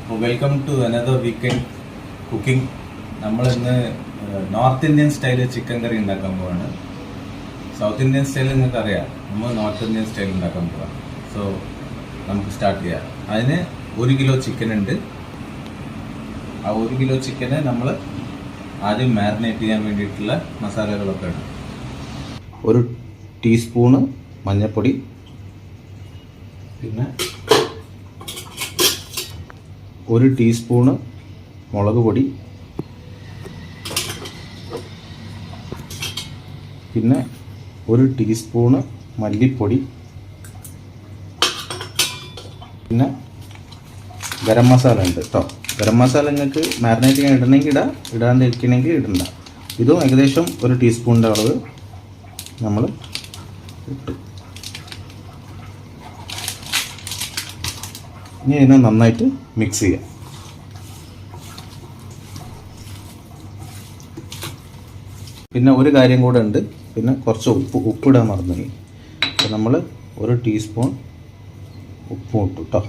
Welcome to another weekend cooking. നമ്മളിന്ന് north Indian സ്റ്റൈലിൽ chicken curry ഉണ്ടാക്കാൻ പോവാണ്. സൗത്ത് ഇന്ത്യൻ സ്റ്റൈൽ നിങ്ങൾക്ക് അറിയാം, നമ്മൾ നോർത്ത് ഇന്ത്യൻ സ്റ്റൈൽ ഉണ്ടാക്കാൻ പോവാം. സോ നമുക്ക് സ്റ്റാർട്ട് ചെയ്യാം. അതിന് 1 കിലോ ചിക്കൻ ഉണ്ട്. ആ 1 കിലോ ചിക്കന് നമ്മൾ ആദ്യം മാരിനേറ്റ് ചെയ്യാൻ വേണ്ടിയിട്ടുള്ള മസാലകളൊക്കെ ഉണ്ട്. 1 ടീസ്പൂണ് മഞ്ഞൾപ്പൊടി, പിന്നെ 1 ടീസ്പൂണ് മുളക് പൊടി, പിന്നെ 1 ടീസ്പൂണ് മല്ലിപ്പൊടി, പിന്നെ ഗരം മസാല ഉണ്ട് കേട്ടോ. ഗരം മസാല നിങ്ങൾക്ക് മാരിനേറ്റ് ചെയ്യാൻ ഇടണമെങ്കിൽ ഇടാം, ഇടാണ്ടിരിക്കണമെങ്കിൽ ഇടണ്ട. ഇതും ഏകദേശം 1 ടീസ്പൂണിൻ്റെ അളവ് നമ്മൾ ഇട്ടു. ഇനി ഇതിനെ നന്നായിട്ട് മിക്സ് ചെയ്യാം. പിന്നെ ഒരു കാര്യം കൂടെ ഉണ്ട്, പിന്നെ കുറച്ച് ഉപ്പിടാൻ മറന്നുപോയി. അപ്പോൾ നമ്മൾ 1 ടീസ്പൂൺ ഉപ്പും ഇട്ടു കേട്ടോ,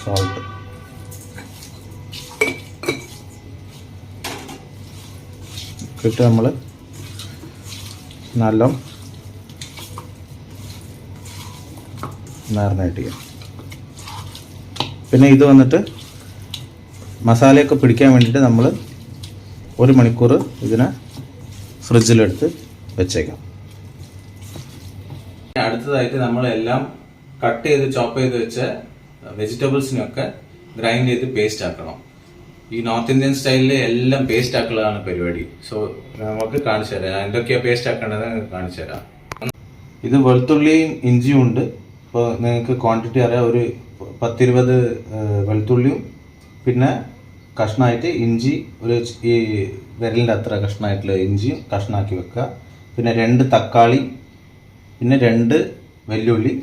സോൾട്ട്. ഇട്ട് നമ്മൾ നല്ല മാരിനേറ്റ് ചെയ്യാം. പിന്നെ ഇത് വന്നിട്ട് മസാലയൊക്കെ പിടിക്കാൻ വേണ്ടിയിട്ട് നമ്മൾ 1 മണിക്കൂർ ഇതിനെ ഫ്രിഡ്ജിലെടുത്ത് വെച്ചേക്കാം. അടുത്തതായിട്ട് നമ്മളെല്ലാം കട്ട് ചെയ്ത് ചോപ്പ് ചെയ്ത് വെച്ച വെജിറ്റബിൾസിനൊക്കെ ഗ്രൈൻഡ് ചെയ്ത് പേസ്റ്റ് ആക്കണം. ഈ നോർത്ത് ഇന്ത്യൻ സ്റ്റൈലിൽ എല്ലാം പേസ്റ്റ് ആക്കലാണ് പരിപാടി. സോ നമുക്ക് കാണിച്ചു തരാം എന്തൊക്കെയാ പേസ്റ്റ് ആക്കേണ്ടത് കാണിച്ചു തരാം. ഇത് വെളുത്തുള്ളിയും ഇഞ്ചിയും ഉണ്ട്. ഇപ്പോൾ നിങ്ങൾക്ക് ക്വാണ്ടിറ്റി അറിയാം. ഒരു 10-20 വെളുത്തുള്ളിയും, പിന്നെ കഷ്ണമായിട്ട് ഇഞ്ചി, ഈ വിരലിൻ്റെ അത്ര കഷ്ണമായിട്ടുള്ള ഇഞ്ചിയും കഷ്ണമാക്കി വെക്കുക. പിന്നെ 2 തക്കാളി, പിന്നെ 2 വെല്ലുള്ളി,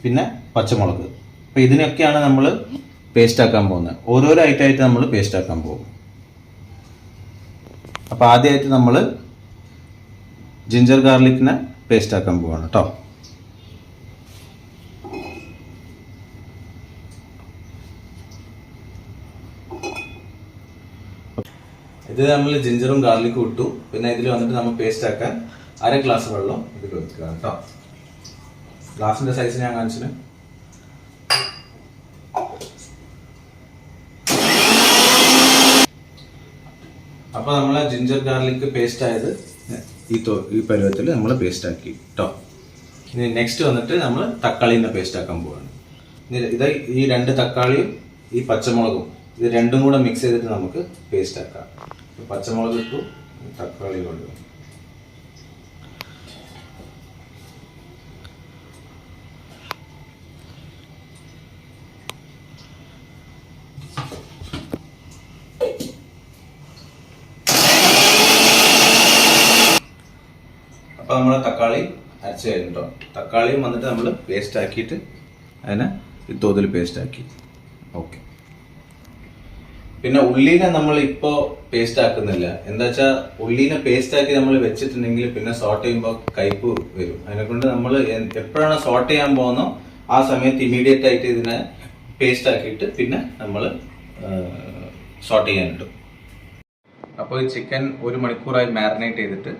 പിന്നെ പച്ചമുളക്. അപ്പോൾ ഇതിനൊക്കെയാണ് നമ്മൾ പേസ്റ്റ് ആക്കാൻ പോകുന്നത്. ഓരോരോ ഐറ്റമായിട്ട് നമ്മൾ പേസ്റ്റ് ആക്കാൻ പോകും. അപ്പോൾ ആദ്യമായിട്ട് നമ്മൾ ജിഞ്ചർ ഗാർലിക്കിനെ പേസ്റ്റ് ആക്കാൻ പോവാണ് കേട്ടോ. ഇത് നമ്മൾ ജിഞ്ചറും ഗാർലിക്കും ഇട്ടു. പിന്നെ ഇതിൽ വന്നിട്ട് നമ്മൾ പേസ്റ്റ് ആക്കാൻ 1/2 ഗ്ലാസ് വെള്ളം ഇതിൽ വെക്കുക കേട്ടോ. ഗ്ലാസിന്റെ സൈസ് ഞാൻ കാണിച്ചിന്. അപ്പോൾ നമ്മളെ ജിഞ്ചർ ഗാർലിക് പേസ്റ്റ് ആയത് ഈ പരുവത്തിൽ നമ്മൾ പേസ്റ്റ് ആക്കി കേട്ടോ. ഇനി നെക്സ്റ്റ് വന്നിട്ട് നമ്മൾ തക്കാളിനെ പേസ്റ്റ് ആക്കാൻ പോവാണ്. ഇത് ഈ 2 തക്കാളിയും ഈ പച്ചമുളകും ഇത് രണ്ടും കൂടെ മിക്സ് ചെയ്തിട്ട് നമുക്ക് പേസ്റ്റ് ആക്കാം. പച്ചമുളക് ഇട്ടു, തക്കാളി കൊണ്ട്. അപ്പൊ നമ്മളെ തക്കാളി അരച്ച് കഴിഞ്ഞിട്ടോ. തക്കാളിയും വന്നിട്ട് നമ്മൾ പേസ്റ്റ് ആക്കിയിട്ട് അതിനെ ഈ തോതിൽ പേസ്റ്റ് ആക്കി. ഓക്കെ. പിന്നെ ഉള്ളീനെ നമ്മൾ ഇപ്പോൾ പേസ്റ്റ് ആക്കുന്നില്ല. എന്താ വെച്ചാൽ ഉള്ളീനെ പേസ്റ്റ് ആക്കി നമ്മൾ വെച്ചിട്ടുണ്ടെങ്കിൽ പിന്നെ സോട്ട് ചെയ്യുമ്പോൾ കയ്പ്പ് വരും. അതിനെക്കൊണ്ട് നമ്മൾ എപ്പോഴാണ് സോട്ട് ചെയ്യാൻ പോകുന്നോ ആ സമയത്ത് ഇമീഡിയറ്റ് ആയിട്ട് ഇതിനെ പേസ്റ്റ് ആക്കിയിട്ട് പിന്നെ നമ്മൾ സോട്ട് ചെയ്യാനിടും. അപ്പോൾ ഈ ചിക്കൻ 1 മണിക്കൂറായി മാരിനേറ്റ് ചെയ്തിട്ട്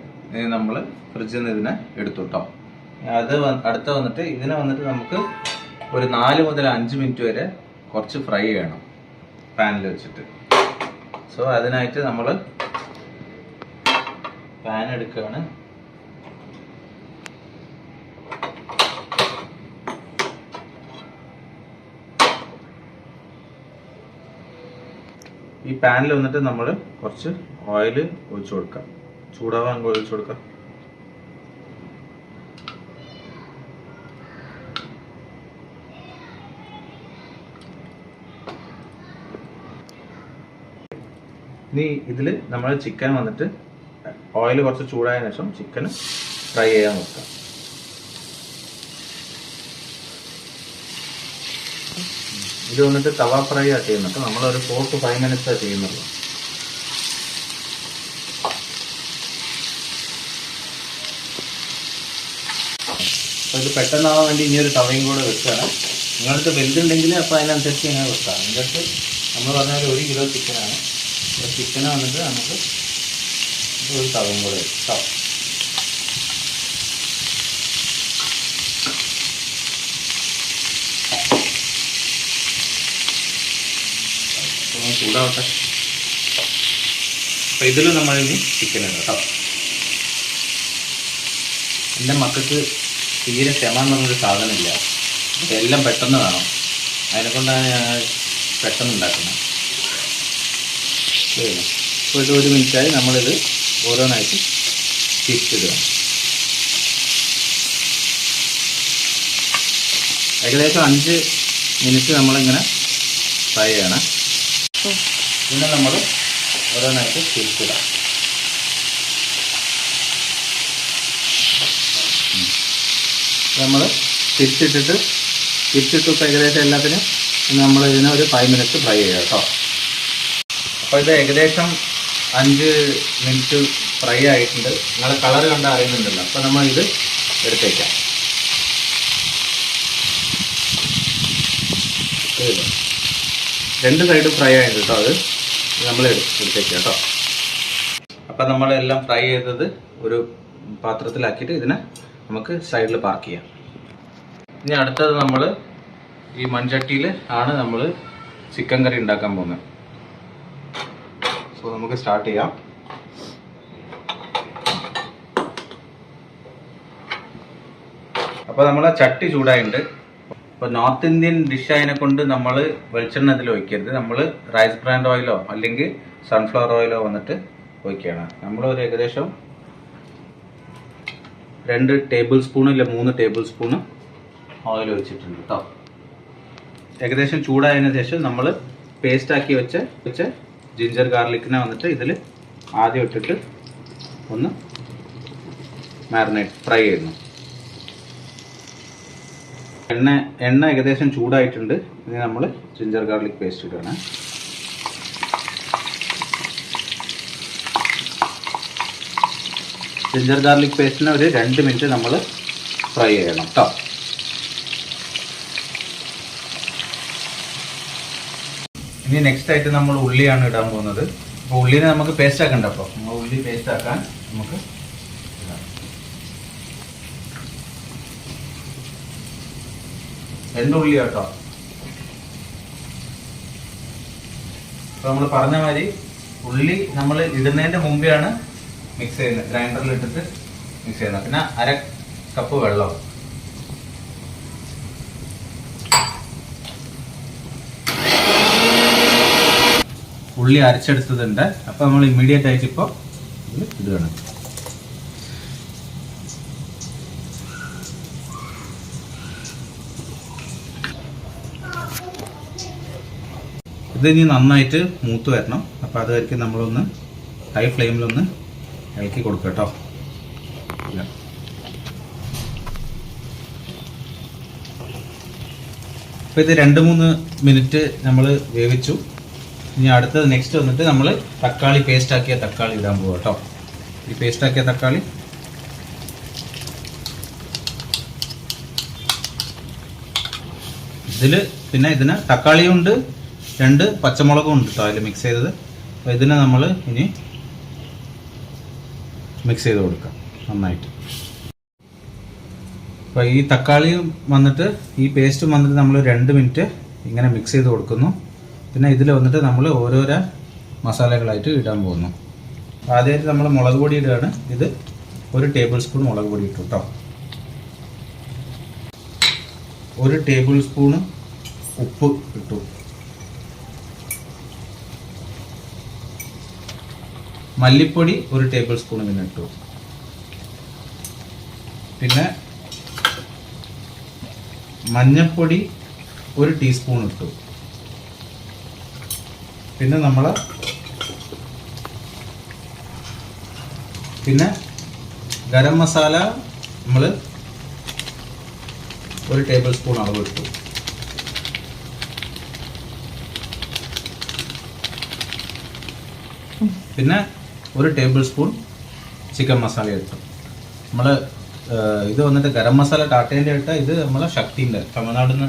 നമ്മൾ ഫ്രിഡ്ജിൽ നിന്ന് ഇതിനെ എടുത്തു കേട്ടോ. അത് അടുത്ത വന്നിട്ട് ഇതിനെ വന്നിട്ട് നമുക്ക് ഒരു 4 മുതൽ 5 മിനിറ്റ് വരെ കുറച്ച് ഫ്രൈ ചെയ്യണം പാനിൽ വെച്ചിട്ട്. സോ അതിനായിട്ട് നമ്മൾ പാൻ എടുക്കുകയാണ്. ഈ പാനിൽ വന്നിട്ട് നമ്മൾ കുറച്ച് ഓയിൽ ഒഴിച്ചു കൊടുക്കാം. ചൂടാവാൻ ഒഴിച്ചു കൊടുക്കാം. ഇനി ഇതിൽ നമ്മൾ ചിക്കൻ വന്നിട്ട് ഓയിൽ കുറച്ച് ചൂടായതിനു ശേഷം ചിക്കൻ ഫ്രൈ ചെയ്യാൻ നോക്കാം. ഇത് വന്നിട്ട് തവ ഫ്രൈ ആ ചെയ്യുന്നുണ്ട്. നമ്മളൊരു 4 to 5 മിനിറ്റ്സാണ് ചെയ്യുന്നുള്ളൂ. അപ്പോൾ ഇത് പെട്ടെന്നാവാൻ വേണ്ടി ഇനി ഒരു തവയും കൂടെ വെക്കുകയാണ്. നിങ്ങളടുത്ത് വലുതുണ്ടെങ്കിൽ അപ്പോൾ അതിനനുസരിച്ച് ഇങ്ങനെ വെക്കാം. എന്നിട്ട് നമ്മൾ പറഞ്ഞാൽ 1 കിലോ ചിക്കനാണ്. ചിക്കന് വന്നിട്ട് നമുക്ക് ഒരു തവയും കൂടെ കേട്ടോ. ചൂടാവട്ടെ. അപ്പം ഇതിൽ നമ്മളിനി ചിക്കൻ ഇടാം കേട്ടോ. എൻ്റെ മക്കൾക്ക് തീരെ ക്ഷമ എന്ന് പറഞ്ഞൊരു സാധനമില്ല. എല്ലാം പെട്ടെന്ന് വേണം. അതിനെക്കൊണ്ടാണ് ഞാൻ പെട്ടെന്ന് ഉണ്ടാക്കുന്നത്. ഇപ്പോൾ ഇത് 1 മിനിറ്റായി. നമ്മളിത് ഓരോന്നായിട്ട് തിരിച്ചിടുക. ഏകദേശം 5 മിനിറ്റ് നമ്മളിങ്ങനെ ഫ്രൈ ചെയ്യണം. പിന്നെ നമ്മൾ ഓരോന്നായിട്ട് തിരിച്ചിടാം. നമ്മൾ തിരിച്ചിട്ടിട്ട് ഇപ്പോൾ ഏകദേശം എല്ലാത്തിനും നമ്മൾ ഇതിനെ ഒരു 5 മിനിറ്റ് ഫ്രൈ ചെയ്യാം കേട്ടോ. അപ്പോൾ ഇത് ഏകദേശം 5 മിനിറ്റ് ഫ്രൈ ആയിട്ടുണ്ട്. നിങ്ങൾ കളർ കണ്ട് അറിയുന്നുണ്ടല്ലോ. അപ്പോൾ നമ്മൾ ഇത് എടുത്തേക്കാം. 2 സൈഡ് ഫ്രൈ ആയിട്ട് കേട്ടോ. അത് നമ്മൾ എടുത്തേക്കാം കേട്ടോ. അപ്പം നമ്മളെല്ലാം ഫ്രൈ ചെയ്തത് ഒരു പാത്രത്തിലാക്കിയിട്ട് ഇതിനെ നമുക്ക് സൈഡിൽ പാർക്ക് ചെയ്യാം. ഇനി അടുത്തത് നമ്മൾ ഈ മൺചട്ടിയിൽ ആണ് നമ്മൾ ചിക്കൻ കറി ഉണ്ടാക്കാൻ പോകുന്നത്. സോ നമുക്ക് സ്റ്റാർട്ട് ചെയ്യാം. അപ്പോൾ നമ്മളെ ചട്ടി ചൂടായിട്ടുണ്ട്. അപ്പോൾ നോർത്ത് ഇന്ത്യൻ ഡിഷ് ആയതിനെ കൊണ്ട് നമ്മൾ വെളിച്ചെണ്ണ ഇതിൽ ഒഴിക്കരുത്. നമ്മൾ റൈസ് ബ്രാൻഡ് ഓയിലോ അല്ലെങ്കിൽ സൺഫ്ലവർ ഓയിലോ വന്നിട്ട് ഒഴിക്കുകയാണ്. നമ്മളൊരു ഏകദേശം 2 ടേബിൾ സ്പൂൺ ഇല്ല 3 ടേബിൾ സ്പൂണ് ഓയിൽ ഒഴിച്ചിട്ടുണ്ട് കേട്ടോ. ഏകദേശം ചൂടായതിനു ശേഷം നമ്മൾ പേസ്റ്റാക്കി വെച്ച ജിഞ്ചർ ഗാർലിക്കിനെ വന്നിട്ട് ഇതിൽ ആദ്യം ഇട്ടിട്ട് ഒന്ന് മാരിനേറ്റ് ഫ്രൈ ചെയ്യുന്നു. എണ്ണ ഏകദേശം ചൂടായിട്ടുണ്ട്. ഇനി നമ്മൾ ജിഞ്ചർ ഗാർലിക് പേസ്റ്റ് ഇടുകയാണ്. ജിഞ്ചർ ഗാർലിക് പേസ്റ്റിനെ ഒരു 2 മിനിറ്റ് നമ്മൾ ഫ്രൈ ചെയ്യണം കേട്ടോ. ഇനി നെക്സ്റ്റ് ആയിട്ട് നമ്മൾ ഉള്ളിയാണ് ഇടാൻ പോകുന്നത്. അപ്പോൾ ഉള്ളിനെ നമുക്ക് പേസ്റ്റ് ആക്കണ്ട. അപ്പോൾ നമ്മൾ ഉള്ളി പേസ്റ്റ് ആക്കാൻ നമുക്ക് ഇടാം. 2 ഉള്ളി കേട്ടോ. അപ്പോൾ നമ്മൾ പറഞ്ഞ മാതിരി ഉള്ളി നമ്മൾ ഇടുന്നതിൻ്റെ മുമ്പെയാണ് മിക്സ് ചെയ്യുന്നത്. ഗ്രൈൻഡറിൽ ഇട്ടിട്ട് മിക്സ് ചെയ്യുന്നത്. പിന്നെ 1/2 കപ്പ് വെള്ളം. ഉള്ളി അരച്ചെടുത്തതുണ്ട്. അപ്പോൾ നമ്മൾ ഇമ്മീഡിയറ്റ് ആയിട്ട് ഇപ്പോൾ ഇടുകയാണ്. ഇത് ഇനി നന്നായിട്ട് മൂത്ത് വരണം. അപ്പോൾ അതുവരെയ്ക്കും നമ്മളൊന്ന് ഹൈ ഫ്ലെയിമിലൊന്ന് ഇളക്കി കൊടുക്കുക കേട്ടോ. അപ്പോൾ ഇത് 2-3 മിനിറ്റ് നമ്മൾ വേവിച്ചു. ഇനി അടുത്തത് നെക്സ്റ്റ് വന്നിട്ട് നമ്മൾ തക്കാളി പേസ്റ്റാക്കിയ തക്കാളി ഇടാൻ പോകും കേട്ടോ. ഈ പേസ്റ്റാക്കിയ തക്കാളി ഇതിൽ പിന്നെ ഇതിന് തക്കാളിയും ഉണ്ട് 2 പച്ചമുളകും ഉണ്ട് കേട്ടോ അതിൽ മിക്സ് ചെയ്തത്. അപ്പോൾ ഇതിനെ നമ്മൾ ഇനി മിക്സ് ചെയ്ത് കൊടുക്കാം നന്നായിട്ട്. അപ്പോൾ ഈ തക്കാളിയും വന്നിട്ട് ഈ പേസ്റ്റും വന്നിട്ട് നമ്മൾ 2 മിനിറ്റ് ഇങ്ങനെ മിക്സ് ചെയ്ത് കൊടുക്കുന്നു. പിന്നെ ഇതിൽ വന്നിട്ട് നമ്മൾ ഓരോരോ മസാലകളായിട്ട് ഇടാൻ പോകുന്നു. ആദ്യമായിട്ട് നമ്മൾ മുളക് പൊടി ഇടുകയാണ്. ഇത് 1 ടേബിൾ സ്പൂൺ മുളക് പൊടി ഇട്ടു കേട്ടോ. 1 ടേബിൾ സ്പൂണ് ഉപ്പ് ഇട്ടു. മല്ലിപ്പൊടി 1 ടേബിൾ സ്പൂൺ ഇതിന് ഇട്ടു. പിന്നെ മഞ്ഞൾപ്പൊടി 1 ടീസ്പൂൺ ഇട്ടു. പിന്നെ ഗരം മസാല നമ്മൾ 1 ടേബിൾ സ്പൂൺ അളവ് ഇട്ടു. പിന്നെ 1 ടേബിൾ സ്പൂൺ ചിക്കൻ മസാല ഇട്ടു. നമ്മൾ ഇത് വന്നിട്ട് ഗരം മസാല ടാറ്റേൻ്റെ ഇട്ട, ഇത് നമ്മളെ ശക്തിൻ്റെ തമിഴ്നാടിൽ നിന്ന്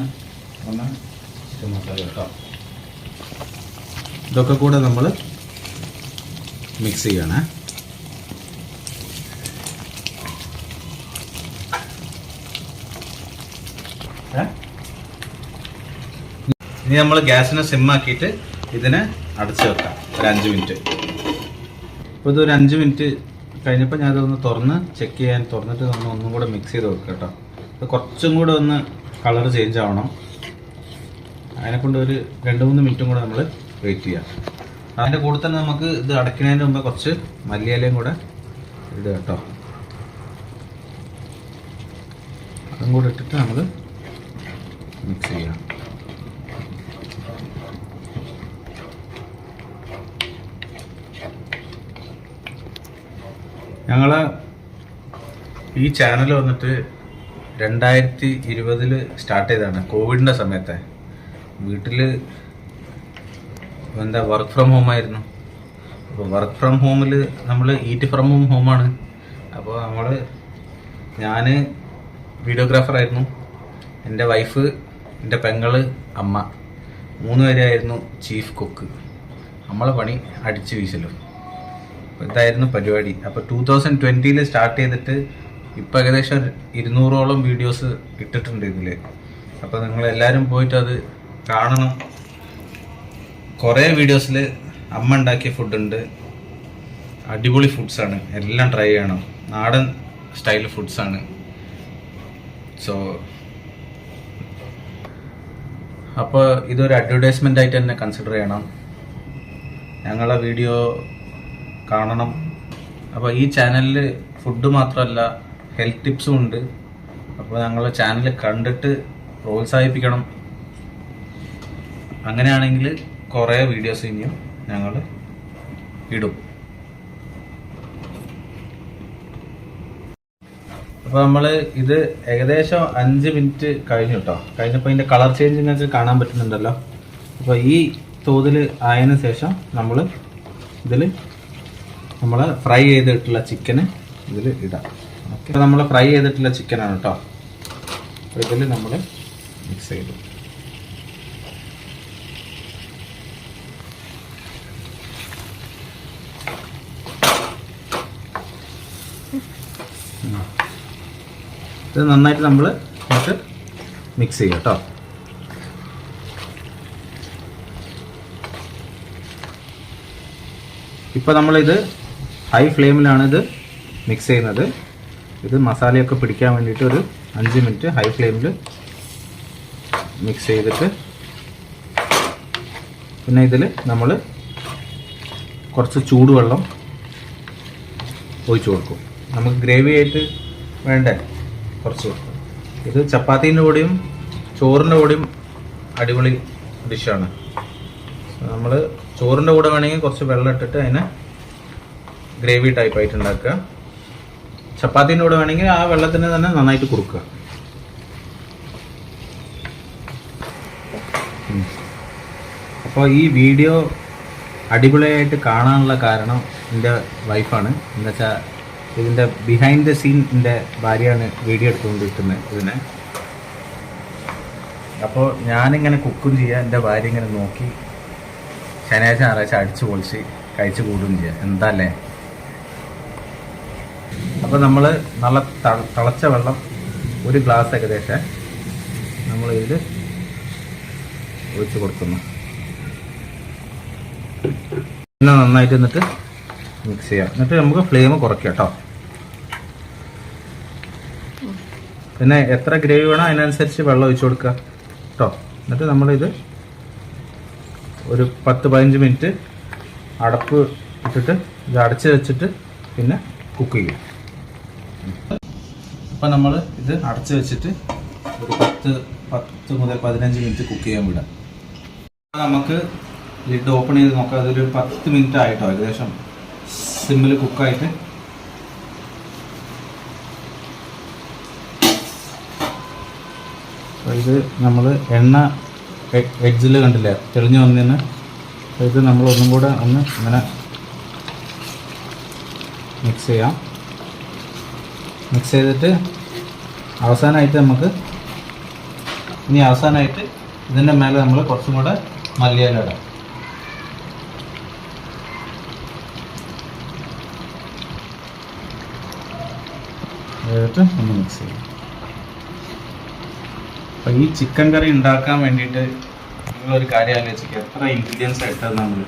വന്ന ചിക്കൻ മസാല കേട്ടോ. ഇതൊക്കെ കൂടെ നമ്മൾ മിക്സ് ചെയ്യണേ. ഇനി നമ്മൾ ഗ്യാസിനെ സിമ്മാക്കിയിട്ട് ഇതിനെ അടച്ചു വെക്കാം ഒരു 5 മിനിറ്റ്. അപ്പോൾ ഇതൊരു 5 മിനിറ്റ് കഴിഞ്ഞപ്പോൾ ഞാനതൊന്ന് തുറന്ന് ചെക്ക് ചെയ്യാൻ തുറന്നിട്ട് ഒന്നും കൂടെ മിക്സ് ചെയ്ത് വെക്കാം കേട്ടോ. ഇത് കുറച്ചും കൂടെ ഒന്ന് കളർ ചേഞ്ച് ആവണം. അതിനെക്കൊണ്ട് ഒരു 2-3 മിനിറ്റും കൂടെ നമ്മൾ വെയിറ്റ് ചെയ്യാം. അതിൻ്റെ കൂടെ തന്നെ നമുക്ക് ഇത് അടയ്ക്കുന്നതിന് മുമ്പ് കുറച്ച് മല്ലിയിലയും കൂടെ ഇടുക കേട്ടോ. അതും കൂടെ ഇട്ടിട്ട് നമ്മൾ മിക്സ് ചെയ്യാം. ഞങ്ങൾ ഈ ചാനൽ വന്നിട്ട് 2020 സ്റ്റാർട്ട് ചെയ്തതാണ്, കോവിഡിൻ്റെ സമയത്തെ. വീട്ടിൽ എന്താ വർക്ക് ഫ്രം ഹോം ആയിരുന്നു. അപ്പോൾ വർക്ക് ഫ്രം ഹോമിൽ നമ്മൾ ഈറ്റ് ഫ്രം ഹോമാണ്. അപ്പോൾ ഞാൻ വീഡിയോഗ്രാഫറായിരുന്നു, എൻ്റെ വൈഫ്, എൻ്റെ പെങ്ങള്, അമ്മ, 3 പേരായിരുന്നു ചീഫ് കുക്ക്. നമ്മളെ പണി അടിച്ചു വീശലും. ഇതായിരുന്നു പരിപാടി. അപ്പോൾ 2020 സ്റ്റാർട്ട് ചെയ്തിട്ട് ഇപ്പോൾ ഏകദേശം 200ഓളം വീഡിയോസ് ഇട്ടിട്ടുണ്ട് ഇതിൽ. അപ്പോൾ നിങ്ങളെല്ലാവരും പോയിട്ട് അത് കാണണം. കുറേ വീഡിയോസിൽ അമ്മ ഉണ്ടാക്കിയ ഫുഡുണ്ട്, അടിപൊളി ഫുഡ്സാണ്, എല്ലാം ട്രൈ ചെയ്യണം. നാടൻ സ്റ്റൈൽ ഫുഡ്സാണ്. സോ അപ്പോൾ ഇതൊരു അഡ്വർടൈസ്മെൻ്റ് ആയിട്ട് തന്നെ കൺസിഡർ ചെയ്യണം. ഞങ്ങളെ വീഡിയോ കാണണം. അപ്പോൾ ഈ ചാനലിൽ ഫുഡ് മാത്രമല്ല ഹെൽത്ത് ടിപ്സും ഉണ്ട്. അപ്പോൾ ഞങ്ങളുടെ ചാനൽ കണ്ടിട്ട് പ്രോത്സാഹിപ്പിക്കണം. അങ്ങനെയാണെങ്കിൽ കുറേ വീഡിയോസ് ഇനിയും ഞങ്ങൾ ഇടും. അപ്പോൾ നമ്മൾ ഇത് ഏകദേശം 5 മിനിറ്റ് കഴിഞ്ഞു കേട്ടോ. കഴിഞ്ഞപ്പോൾ ഇതിൻ്റെ കളർ ചേഞ്ച് നിങ്ങൾക്ക് കാണാൻ പറ്റുന്നുണ്ടല്ലോ. അപ്പോൾ ഈ തോതിൽ ആയതിനു ശേഷം നമ്മൾ ഫ്രൈ ചെയ്തിട്ടുള്ള ചിക്കന് ഇതിൽ ഇടാം. ഓക്കെ, അപ്പോൾ നമ്മൾ ഫ്രൈ ചെയ്തിട്ടുള്ള ചിക്കനാണ് കേട്ടോ. അപ്പോൾ ഇതിൽ നമ്മൾ മിക്സ് ചെയ്തു. ഇത് നന്നായിട്ട് നമ്മൾ മിക്സ് ചെയ്യാം കേട്ടോ. ഇപ്പോൾ നമ്മളിത് ഹൈ ഫ്ലെയിമിലാണ് ഇത് മിക്സ് ചെയ്യുന്നത്. ഇത് മസാലയൊക്കെ പിടിക്കാൻ വേണ്ടിയിട്ട് ഒരു 5 മിനിറ്റ് ഹൈ ഫ്ലെയിമിൽ മിക്സ് ചെയ്തിട്ട് പിന്നെ ഇതിൽ നമ്മൾ കുറച്ച് ചൂടുവെള്ളം ഒഴിച്ചു കൊടുക്കും. നമുക്ക് ഗ്രേവി ആയിട്ട് വേണ്ടേ കുറച്ച്. ഇത് ചപ്പാത്തീൻ്റെ കൂടെയും ചോറിൻ്റെ കൂടെയും അടിപൊളി ഡിഷാണ്. നമ്മൾ ചോറിൻ്റെ കൂടെ വേണമെങ്കിൽ കുറച്ച് വെള്ളം ഇട്ടിട്ട് അതിനെ ഗ്രേവി ടൈപ്പായിട്ട് ഉണ്ടാക്കുക. ചപ്പാത്തീൻ്റെ കൂടെ വേണമെങ്കിൽ ആ വെള്ളത്തിന് തന്നെ നന്നായിട്ട് കുറുക്കുക. അപ്പോൾ ഈ വീഡിയോ അടിപൊളിയായിട്ട് കാണാനുള്ള കാരണം എൻ്റെ വൈഫാണ്. എന്താ വെച്ചാൽ ഇതിൻ്റെ ബിഹൈൻഡ് ദ സീൻ എൻ്റെ ഭാര്യയാണ് വീഡിയോ എടുത്തുകൊണ്ടിരിക്കുന്നത് ഇതിനെ. അപ്പോൾ ഞാനിങ്ങനെ കുക്കും ചെയ്യുക, എൻ്റെ ഭാര്യ ഇങ്ങനെ നോക്കി ശനിയാഴ്ച ഞായറാഴ്ച അടിച്ചു പൊളിച്ച് കഴിച്ച് കൂടുകയും ചെയ്യുക. എന്താ അല്ലേ? അപ്പോൾ നമ്മൾ നല്ല തിളച്ച വെള്ളം ഒരു ഗ്ലാസ് ഏകദേശം നമ്മൾ ഇതിൽ ഒഴിച്ച് കൊടുക്കുന്നു. പിന്നെ നന്നായിട്ട് എന്നിട്ട് മിക്സ് ചെയ്യാം. എന്നിട്ട് നമുക്ക് ഫ്ലെയിം കുറയ്ക്കാം കേട്ടോ. പിന്നെ എത്ര ഗ്രേവി വേണോ അതിനനുസരിച്ച് വെള്ളം ഒഴിച്ചു കൊടുക്കുക കേട്ടോ. എന്നിട്ട് നമ്മളിത് ഒരു 10-15 മിനിറ്റ് അടപ്പ് ഇട്ടിട്ട് ഇത് അടച്ച് വെച്ചിട്ട് പിന്നെ കുക്ക് ചെയ്യും. അപ്പം നമ്മൾ ഇത് അടച്ച് വെച്ചിട്ട് ഒരു 10 മുതൽ 15 മിനിറ്റ് കുക്ക് ചെയ്യാൻ വിടാം. നമുക്ക് ലിഡ് ഓപ്പൺ ചെയ്ത് നോക്കാം. അതൊരു 10 മിനിറ്റ് ആയിട്ടോ ഏകദേശം സിമ്മിൽ കുക്കായിട്ട്. ഇത് നമ്മൾ എണ്ണ എഡ്ജിൽ കണ്ടില്ലേ തെളിഞ്ഞു വന്നതിന്. ഇത് നമ്മൾ ഒന്നും കൂടെ ഒന്ന് ഇങ്ങനെ മിക്സ് ചെയ്യാം. മിക്സ് ചെയ്തിട്ട് അവസാനമായിട്ട് ഇതിൻ്റെ മേലെ നമ്മൾ കുറച്ചും കൂടെ മല്ലിയില ഇടാം. എന്നിട്ട് ഒന്ന് മിക്സ് ചെയ്യും. അപ്പം ഈ ചിക്കൻ കറി ഉണ്ടാക്കാൻ വേണ്ടിയിട്ട് നിങ്ങളൊരു കാര്യം ആലോചിക്കുക, എത്ര ഇൻഗ്രീഡിയൻസ് ഇട്ടത് നമ്മൾ.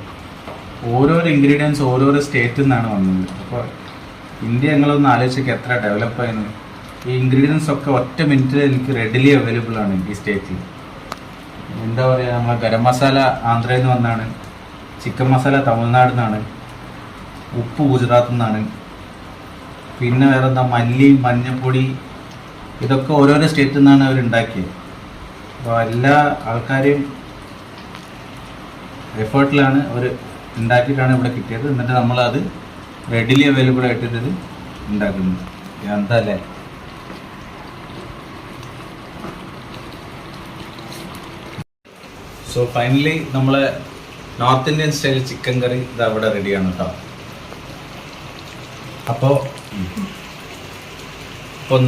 ഓരോരോ ഇൻഗ്രീഡിയൻസ് ഓരോരോ സ്റ്റേറ്റിൽ നിന്നാണ് വന്നത്. അപ്പോൾ ഇന്ത്യ നിങ്ങളൊന്ന് ആലോചിക്കുക എത്ര ഡെവലപ്പായിരുന്നു. ഈ ഇൻഗ്രീഡിയൻസ് ഒക്കെ ഒറ്റ മിനിറ്റിൽ എനിക്ക് റെഡിലി അവൈലബിൾ ആണ് ഈ സ്റ്റേറ്റിൽ. എന്താ പറയുക, നമ്മളെ ഗരം മസാല ആന്ധ്രയിൽ നിന്ന് വന്നാണ്, ചിക്കൻ മസാല തമിഴ്നാട്ടിൽ നിന്നാണ്, ഉപ്പ് ഗുജറാത്തിൽ നിന്നാണ്, പിന്നെ വേറെ എന്താ മല്ലി, മഞ്ഞൾപ്പൊടി, ഇതൊക്കെ ഓരോരോ സ്റ്റേറ്റിൽ നിന്നാണ് അവർ ഉണ്ടാക്കിയത്. അപ്പോൾ എല്ലാ ആൾക്കാരെയും എഫേർട്ടിലാണ് അവർ ഉണ്ടാക്കിയിട്ടാണ് ഇവിടെ കിട്ടിയത്. എന്നിട്ട് നമ്മളത് റെഡിലി അവൈലബിൾ ആയിട്ടിത് ഉണ്ടാക്കുന്നത്. എന്താ അല്ലേ? സോ ഫൈനലി നമ്മളെ നോർത്ത് ഇന്ത്യൻ സ്റ്റൈൽ ചിക്കൻ കറി ഇത് അവിടെ റെഡിയാണ് കേട്ടോ. അപ്പോൾ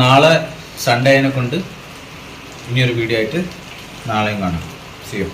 നാളെ സൺഡേ അതിനെ കൊണ്ട് ഇനിയൊരു വീഡിയോ ആയിട്ട് നാളെയും കാണാം. See you.